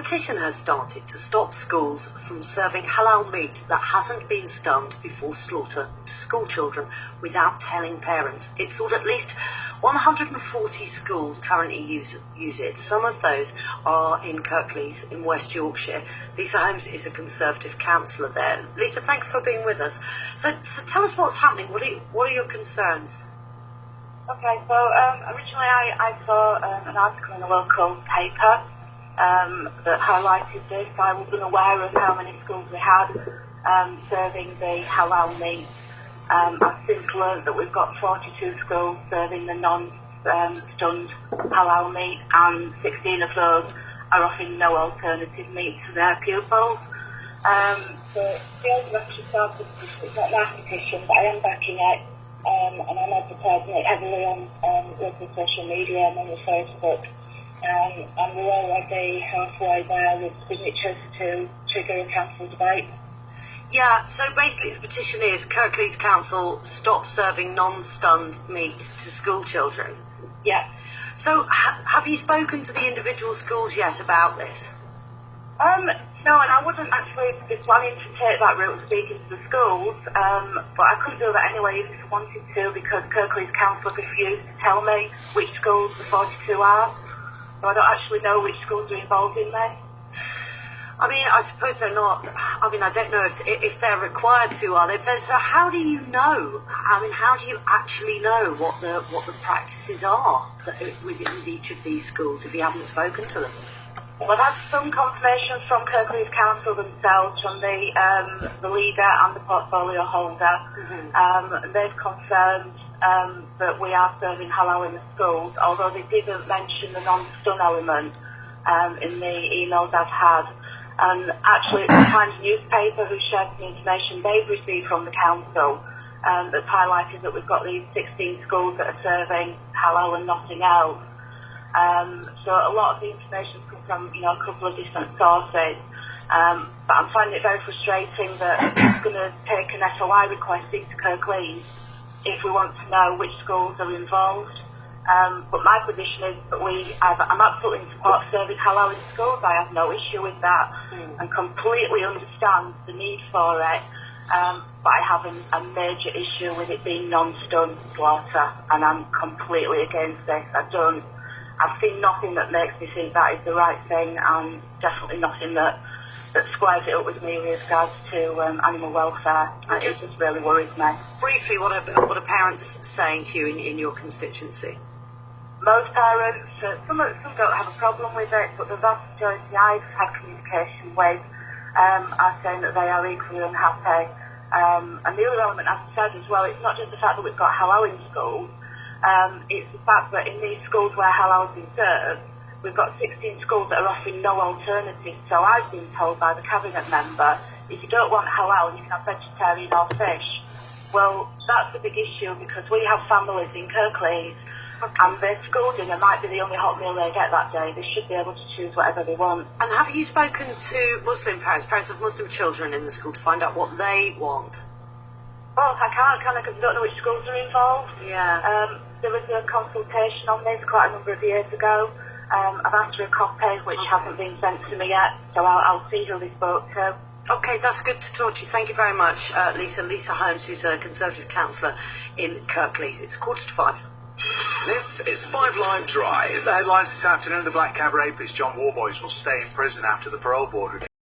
petition has started to stop schools from serving halal meat that hasn't been stunned before slaughter to school children without telling parents. It's thought at least 140 schools currently use it. Some of those are in Kirklees in West Yorkshire. Lisa Holmes is a Conservative councillor there. Lisa, thanks for being with us. So tell us what's happening. What are your concerns? Okay, so originally I saw an article in a local paper that highlighted this. I wasn't aware of how many schools we had serving the halal meat. I've since learned that we've got 42 schools serving the non-stunned halal meat, and 16 of those are offering no alternative meat to their pupils. So the only actually started, it's not my petition, but I am backing it. And I'm advertising it heavily on local social media and on the Facebook. And we're already halfway there with signatures to trigger a council debate. Yeah, so basically the petition is Kirklees Council stop serving non-stunned meat to school children. Yeah. So have you spoken to the individual schools yet about this? No, and I wouldn't actually be planning to take that route of speaking to the schools, but I couldn't do that anyway if I wanted to, because Kirklees Council refused to tell me which schools the 42 are. So I don't actually know which schools are involved in this. I mean, I suppose they're not. I mean, I don't know if they're required to, are they? So how do you know? I mean, how do you actually know what the practices are with each of these schools if you haven't spoken to them? Well, I've had some confirmation from Kirklees Council themselves, from the leader and the portfolio holder. Mm-hmm. They've confirmed that we are serving halal in the schools, although they didn't mention the non-stun element in the emails I've had. And actually, it's the Times newspaper who shared the information they've received from the council that's highlighted that we've got these 16 schools that are serving halal and nothing else. So a lot of the information comes from, a couple of different sources. But I'm finding it very frustrating that it's going to take an SOI request into Kirklees if we want to know which schools are involved. But my position is that I'm absolutely in support of serving halal in schools. I have no issue with that and completely understand the need for it. But I have a major issue with it being non-stun slaughter, and I'm completely against this. I've seen nothing that makes me think that is the right thing, and definitely nothing that squares it up with me with regards to animal welfare. It just really worries me. Briefly, what are parents saying to you in your constituency? Most parents, some don't have a problem with it, but the vast majority I've had communication with are saying that they are equally unhappy. And the other element, as I said as well, it's not just the fact that we've got halal in schools, it's the fact that in these schools where halal has been served, we've got 16 schools that are offering no alternatives. So I've been told by the cabinet member, if you don't want halal, you can have vegetarian or fish. Well, that's a big issue, because we have families in Kirklees, and their school dinner might be the only hot meal they get that day. They should be able to choose whatever they want. And have you spoken to Muslim parents of Muslim children in the school, to find out what they want? Well, I can't, because I don't know which schools are involved. Yeah. There was a consultation on this quite a number of years ago. I've asked for a copy, which hasn't been sent to me yet, so I'll see who they spoke to. Okay, that's good to talk to you. Thank you very much, Lisa Holmes, who's a Conservative councillor in Kirklees. It's 5:45. This is 5 Live Drive. The headlines this afternoon: the Black Cabaret piece, John Warboys will stay in prison after the parole board review.